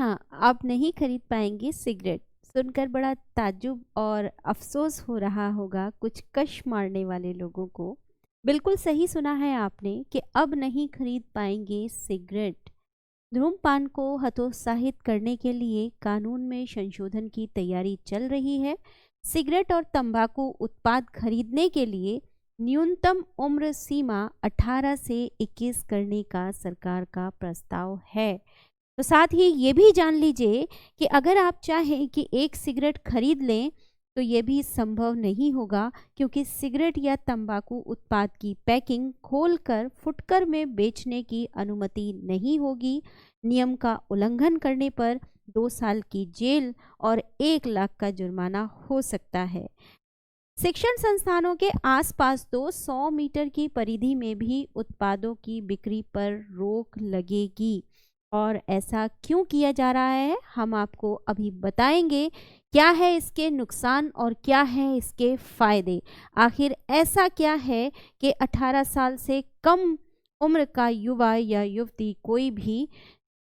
हाँ, आप नहीं खरीद पाएँगे सिगरेट। सुनकर बड़ा ताज्जुब और अफ़सोस हो रहा होगा कुछ कश मारने वाले लोगों को। बिल्कुल सही सुना है आपने कि अब नहीं खरीद पाएँगे सिगरेट। धूम्रपान को हतोत्साहित करने के लिए कानून में संशोधन की तैयारी चल रही है। सिगरेट और तंबाकू उत्पाद खरीदने के लिए न्यूनतम उम्र सीमा 18 से 21 करने का सरकार का प्रस्ताव है। तो साथ ही ये भी जान लीजिए कि अगर आप चाहें कि एक सिगरेट खरीद लें तो ये भी संभव नहीं होगा, क्योंकि सिगरेट या तंबाकू उत्पाद की पैकिंग खोलकर फुटकर में बेचने की अनुमति नहीं होगी। नियम का उल्लंघन करने पर 2 साल की जेल और 1 लाख का जुर्माना हो सकता है। शिक्षण संस्थानों के आसपास तो 100 मीटर की परिधि में भी उत्पादों की बिक्री पर रोक लगेगी। और ऐसा क्यों किया जा रहा है, हम आपको अभी बताएंगे। क्या है इसके नुकसान और क्या है इसके फायदे। आखिर ऐसा क्या है कि 18 साल से कम उम्र का युवा या युवती कोई भी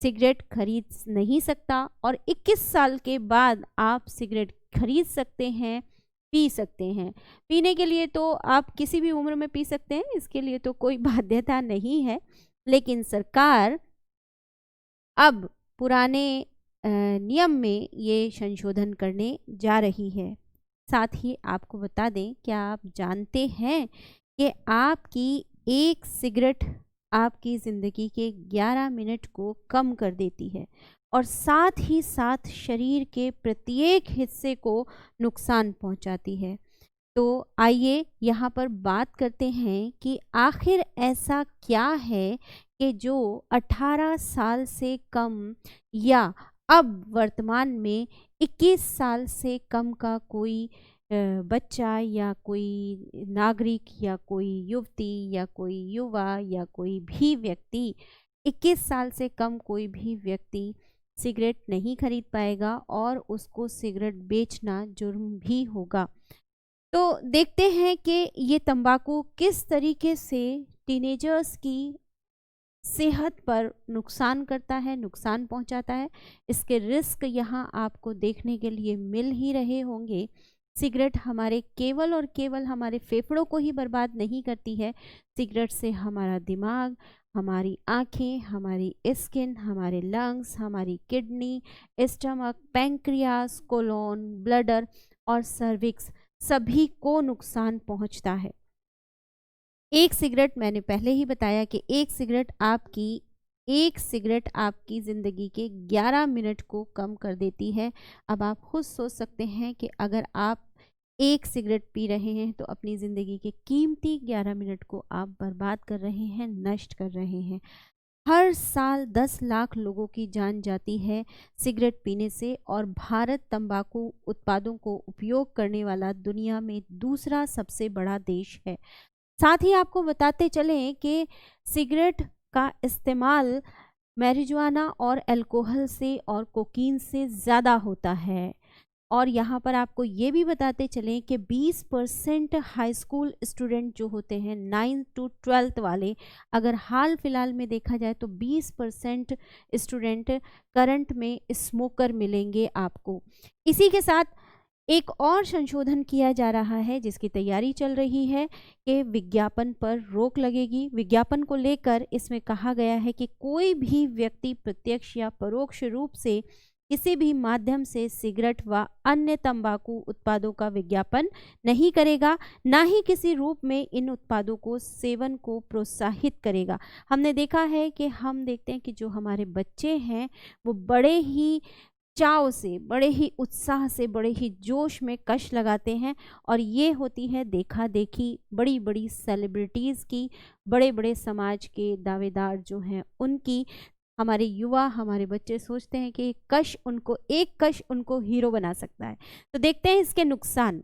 सिगरेट खरीद नहीं सकता और 21 साल के बाद आप सिगरेट खरीद सकते हैं, पी सकते हैं। पीने के लिए तो आप किसी भी उम्र में पी सकते हैं, इसके लिए तो कोई बाध्यता नहीं है। लेकिन सरकार अब पुराने नियम में ये संशोधन करने जा रही है। साथ ही आपको बता दें, क्या आप जानते हैं कि आपकी एक सिगरेट आपकी ज़िंदगी के 11 मिनट को कम कर देती है और साथ ही साथ शरीर के प्रत्येक हिस्से को नुकसान पहुंचाती है। तो आइए यहाँ पर बात करते हैं कि आखिर ऐसा क्या है कि जो 18 साल से कम या अब वर्तमान में 21 साल से कम का कोई बच्चा या कोई नागरिक या कोई युवती या कोई युवा या कोई भी व्यक्ति, 21 साल से कम कोई भी व्यक्ति सिगरेट नहीं खरीद पाएगा और उसको सिगरेट बेचना जुर्म भी होगा। तो देखते हैं कि ये तंबाकू किस तरीके से टीनेजर्स की सेहत पर नुकसान करता है, नुकसान पहुंचाता है। इसके रिस्क यहाँ आपको देखने के लिए मिल ही रहे होंगे। सिगरेट हमारे केवल और केवल हमारे फेफड़ों को ही बर्बाद नहीं करती है। सिगरेट से हमारा दिमाग, हमारी आँखें, हमारी स्किन, हमारे लंग्स, हमारी kidney, stomach, pancreas, colon, bladder और सर्विक्स सभी को नुकसान पहुंचता है। एक सिगरेट, मैंने पहले ही बताया कि एक सिगरेट आपकी ज़िंदगी के 11 मिनट को कम कर देती है। अब आप खुद सोच सकते हैं कि अगर आप एक सिगरेट पी रहे हैं तो अपनी ज़िंदगी के कीमती 11 मिनट को आप बर्बाद कर रहे हैं, नष्ट कर रहे हैं। हर साल 10 लाख लोगों की जान जाती है सिगरेट पीने से और भारत तंबाकू उत्पादों को उपयोग करने वाला दुनिया में दूसरा सबसे बड़ा देश है। साथ ही आपको बताते चलें कि सिगरेट का इस्तेमाल मैरिजुआना और अल्कोहल से और कोकीन से ज़्यादा होता है। और यहाँ पर आपको ये भी बताते चलें कि 20% हाई स्कूल स्टूडेंट जो होते हैं 9th to 12th वाले, अगर हाल फिलहाल में देखा जाए तो 20% स्टूडेंट करंट में स्मोकर मिलेंगे आपको। इसी के साथ एक और संशोधन किया जा रहा है जिसकी तैयारी चल रही है कि विज्ञापन पर रोक लगेगी। विज्ञापन को लेकर इसमें कहा गया है कि कोई भी व्यक्ति प्रत्यक्ष या परोक्ष रूप से किसी भी माध्यम से सिगरेट व अन्य तंबाकू उत्पादों का विज्ञापन नहीं करेगा, ना ही किसी रूप में इन उत्पादों को सेवन को प्रोत्साहित करेगा। हमने देखा है कि हम देखते हैं कि जो हमारे बच्चे हैं वो बड़े ही चाव से, बड़े ही उत्साह से, बड़े ही जोश में कश लगाते हैं और ये होती है देखा देखी बड़ी बड़ी सेलिब्रिटीज़ की, बड़े बड़े समाज के दावेदार जो हैं उनकी। हमारे युवा, हमारे बच्चे सोचते हैं कि एक कश उनको हीरो बना सकता है। तो देखते हैं इसके नुकसान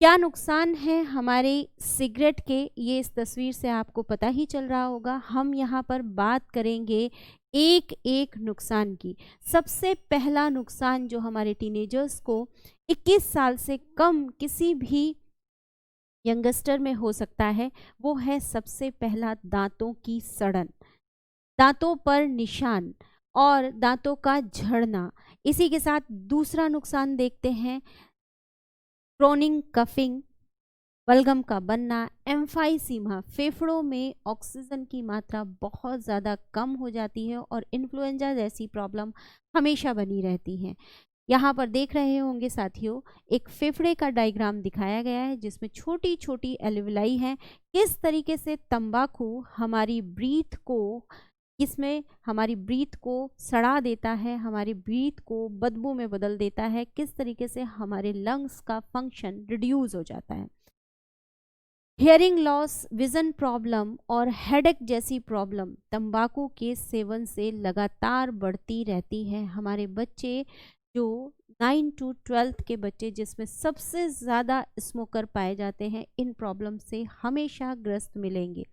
क्या नुकसान है हमारे सिगरेट के। ये इस तस्वीर से आपको पता ही चल रहा होगा। हम यहाँ पर बात करेंगे एक एक नुकसान की। सबसे पहला नुकसान जो हमारे टीनेजर्स को 21 साल से कम किसी भी यंगस्टर में हो सकता है, वो है सबसे पहला दांतों की सड़न, दांतों पर निशान और दांतों का झड़ना। इसी के साथ दूसरा नुकसान देखते हैं, क्रोनिंग कफिंग, बलगम का बनना, एम्फाइसीमा, फेफड़ों में ऑक्सीजन की मात्रा बहुत ज़्यादा कम हो जाती है और इन्फ्लुएंजा जैसी प्रॉब्लम हमेशा बनी रहती है। यहाँ पर देख रहे होंगे साथियों, एक फेफड़े का डायग्राम दिखाया गया है जिसमें छोटी छोटी एल्विलाई हैं। किस तरीके से तंबाकू हमारी ब्रीथ को, इसमें हमारी ब्रीथ को सड़ा देता है, हमारी ब्रीथ को बदबू में बदल देता है, किस तरीके से हमारे लंग्स का फंक्शन रिड्यूस हो जाता है। हियरिंग लॉस, विजन प्रॉब्लम और हेडेक जैसी प्रॉब्लम तंबाकू के सेवन से लगातार बढ़ती रहती है। हमारे बच्चे जो 9 to 12 के बच्चे, जिसमें सबसे ज़्यादा स्मोकर पाए जाते हैं, इन प्रॉब्लम से हमेशा ग्रस्त मिलेंगे।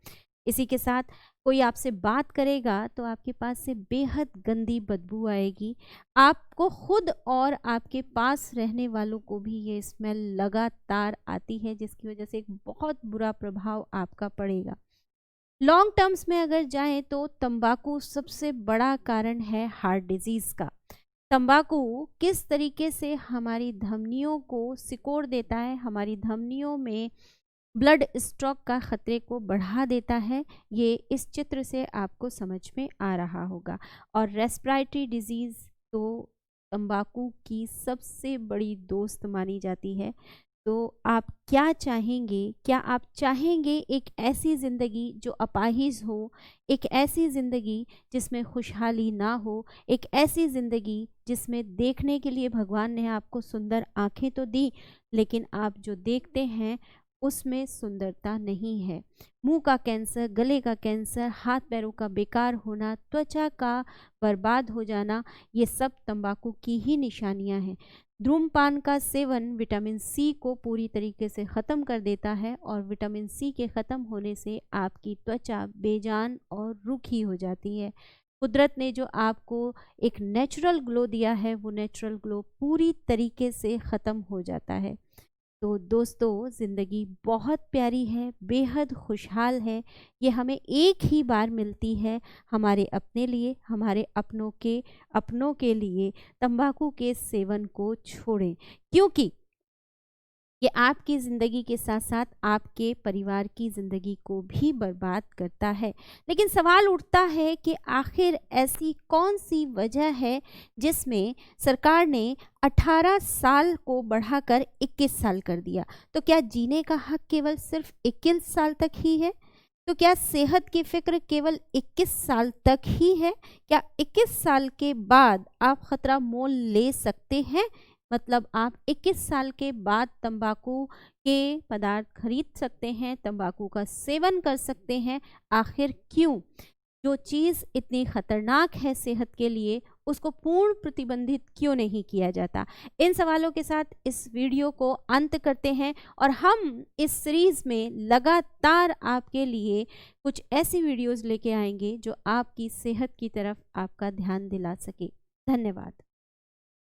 इसी के साथ कोई आपसे बात करेगा तो आपके पास से बेहद गंदी बदबू आएगी। आपको खुद और आपके पास रहने वालों को भी ये स्मेल लगातार आती है, जिसकी वजह से एक बहुत बुरा प्रभाव आपका पड़ेगा। लॉन्ग टर्म्स में अगर जाएं तो तंबाकू सबसे बड़ा कारण है हार्ट डिजीज़ का। तंबाकू किस तरीके से हमारी धमनियों को सिकोड़ देता है, हमारी धमनियों में ब्लड स्ट्रोक का खतरे को बढ़ा देता है, ये इस चित्र से आपको समझ में आ रहा होगा। और रेस्पिरेटरी डिजीज़ तो तंबाकू की सबसे बड़ी दोस्त मानी जाती है। तो आप क्या चाहेंगे? क्या आप चाहेंगे एक ऐसी ज़िंदगी जो अपाहिज हो, एक ऐसी ज़िंदगी जिसमें खुशहाली ना हो, एक ऐसी ज़िंदगी जिसमें देखने के लिए भगवान ने आपको सुंदर आँखें तो दी, लेकिन आप जो देखते हैं उसमें सुंदरता नहीं है। मुंह का कैंसर, गले का कैंसर, हाथ पैरों का बेकार होना, त्वचा का बर्बाद हो जाना, ये सब तंबाकू की ही निशानियां हैं। धूम्रपान का सेवन विटामिन सी को पूरी तरीके से ख़त्म कर देता है और विटामिन सी के ख़त्म होने से आपकी त्वचा बेजान और रूखी हो जाती है। कुदरत ने जो आपको एक नेचुरल ग्लो दिया है, वो नेचुरल ग्लो पूरी तरीके से ख़त्म हो जाता है। तो दोस्तों, ज़िंदगी बहुत प्यारी है, बेहद खुशहाल है। ये हमें एक ही बार मिलती है, हमारे अपने लिए, हमारे अपनों के लिए तंबाकू के सेवन को छोड़ें, क्योंकि ये आपकी ज़िंदगी के साथ साथ आपके परिवार की ज़िंदगी को भी बर्बाद करता है। लेकिन सवाल उठता है कि आखिर ऐसी कौन सी वजह है जिसमें सरकार ने 18 साल को बढ़ाकर 21 साल कर दिया? तो क्या जीने का हक केवल सिर्फ 21 साल तक ही है? तो क्या सेहत की फ़िक्र केवल 21 साल तक ही है? क्या 21 साल के बाद आप ख़तरा मोल ले सकते हैं? मतलब आप 21 साल के बाद तंबाकू के पदार्थ खरीद सकते हैं, तंबाकू का सेवन कर सकते हैं। आखिर क्यों? जो चीज़ इतनी ख़तरनाक है सेहत के लिए, उसको पूर्ण प्रतिबंधित क्यों नहीं किया जाता? इन सवालों के साथ इस वीडियो को अंत करते हैं और हम इस सीरीज़ में लगातार आपके लिए कुछ ऐसी वीडियोज़ लेके आएंगे जो आपकी सेहत की तरफ आपका ध्यान दिला सके। धन्यवाद।